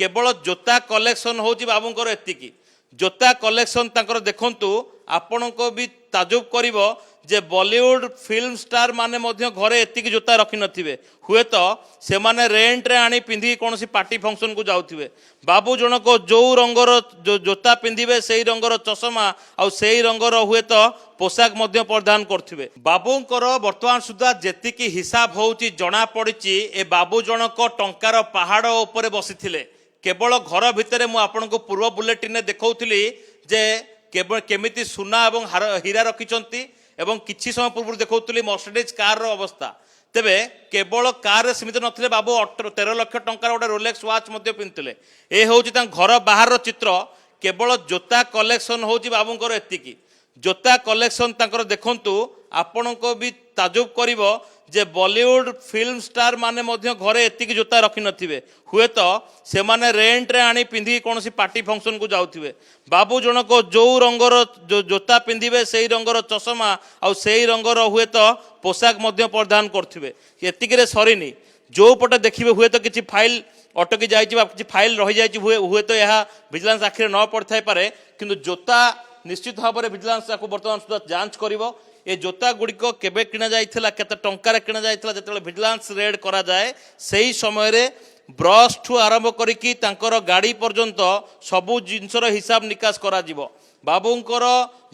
केवल जोता कलेक्शन होची बाबूंकर एतिकी जोता कलेक्शन तांकर देखंतु आपण को भी ताजुब करिवो जे बॉलीवुड फिल्म स्टार माने मध्य घरे एतिकी जोता रखि नथिबे हुए तो से माने रेंट रे आनी पिंधी कोनसी पार्टी फंक्शन को जाउथिबे बाबू जनको जो रंगर जोता पिंधिबे सेही रंगर चश्मा आ सेही रंगर हुए तो पोशाक मध्य परिधान करथिबे बाबूंकर वर्तमान सुधा जेतिकी हिसाब होउची जणा पड़िची ए बाबू जनको टंकार पहाड़ ऊपर बसिथिले केवल घर भितर मु आपनको पूर्व बुलेटिन देखौथिली जे केवल केमिति सुना एवं हीरा रखिचंती एवं किछि समय पूर्व देखौथिली मर्सिडीज कार रो अवस्था तेबे केवल कार सीमित नथिले बाबू 13 लाख टंकार गोटे रोलेक्स वाच मध्य पिंधुले ए होउची तां घर बाहर चित्र केवल जोता कलेक्शन होउची बाबूंकर एतिकी जोता कलेक्शन तांकर देखंतु आपण को भी ताजुब करिवो जे बॉलीवुड फिल्म स्टार माने मध्य घरे एतिकी जोता रखि नथिबे हुए तो से माने रेंट रे आनी पिंधी कोनसी पार्टी फंक्शन को जाउथिबे बाबू जनको जो रंगर जोता पिंधिबे सेही रंगर चश्मा आ सेही रंगर हुए तो पोशाक मध्य परिधान करथिबे एतिकी रे सरीनी जो पटे देखिबे हुए तो किछि फाइल अटकी जाइछि बा किछि फाइल रहि जाइछि हुए तो यह विजिलेंस आखिर न पड़थाय पारे किंतु जोता निश्चित भाव में विजिलेंस को बर्तमान सुधा जांच करिवो ए जोता गुड़िक केबे किना जाइथिला केते टंकार किना जाइथिला जेतेले विजिलेंस रेड करा जाए सही समय रे ब्रश ठू आरंभ करिकी तांकर गाड़ी पर्यंत सबु जिनसर हिसाब निकास करा जिवो बाबूंकर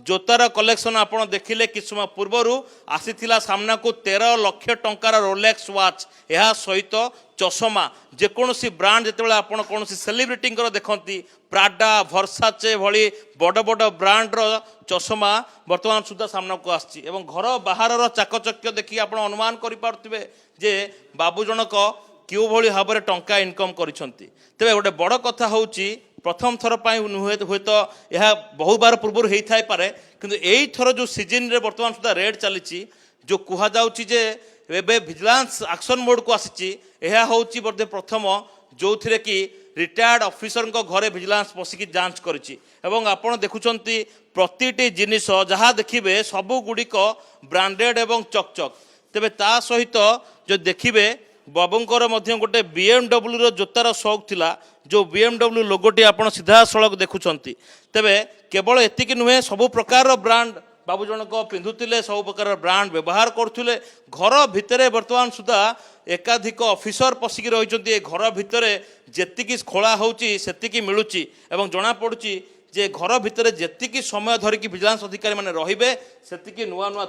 जोतार कलेक्शन आपण देखिले कि समय पूर्वरु आसीथिला सामना को 13 लाख टंकार रोलेक्स वाच यह सहित चश्मा जेकोसी ब्रांड जेतेबेले आपण कोनसी सेलिब्रिटी देखती प्राडा भर्साचे भली बड़ बड़ ब्रांड रो चश्मा वर्तमान सुधा सामना को आछि एवं घर बाहर चाकचक्य देखि आपण अनुमान करि पारथिबे जे बाबू जनक क्यों भली भाव में टंका इनकम करिसंती तेबे गोटे बड़ कथा होउची प्रथम थर हुए तो यह बहुत बार पूर्व होता है पारे किंतु यही थर जो सीजन रे वर्तमान सुधा रेड चली जो कह जाउची जे एबे विजिलेंस एक्शन मोड को आसी यह होउची बोधे प्रथम जो थिरे कि रिटायर्ड ऑफिसर को घरे विजिलेंस पशिकी जांच करिछि एवं आपण देखुचंती प्रतिटी जिनिस जहाँ देखिबे सबु गुड़िक ब्रांडेड एवं चकचक तेबे ता सहित जो देखिबे बाबूंकर मध्य गोटे BMW रो जोतार शौक थिला जो BMW लोगोटी आपण सीधा सड़क देखुचंती तेबे केवल एतिकी नुहे सबु प्रकार ब्रांड बाबू जनक पिंधुतिले सब प्रकार ब्रांड व्यवहार करथुले घर भितरे वर्तमान सुधा एकाधिक ऑफिसर पशिकी रहिचंती घर भितरे जेतिकी खोला होउची सेतिकी मिलुची एवं जणा पडुची जे घर भितर जेतिकी समय धरिकी विजिलेंस अधिकारी माने रहिबे सेतिकी नुआ नुआ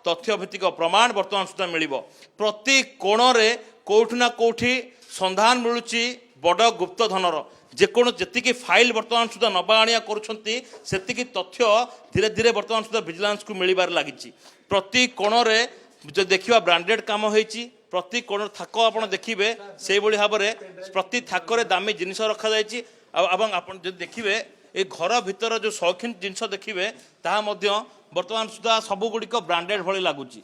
तथ्य भित्तिक प्रमाण वर्तमान सुधा मिलिबो प्रति कोणरे कोठि ना कोठि संधान मिलुची बड़ गुप्त धनर जेतिकी फाइल वर्तमान सुधा नबा आनिया करुछंती सेतिकी तथ्य धीरे धीरे वर्तमान सुधा विजिलेंस को मिलिबार लागिची प्रति कोणरे जो देखिबा ब्रांडेड काम होईची प्रति कोण थाक आपण देखिबे सेही बळी भाबरे प्रति थाकरे दामी जिनिस रखा जायची एवं आपण जे देखिबे ए घर भितर जो शौकीन जिनस देखिए ताहा मध्य वर्तमान सुधा सबुगुड़िक ब्रांडेड भली लगुच।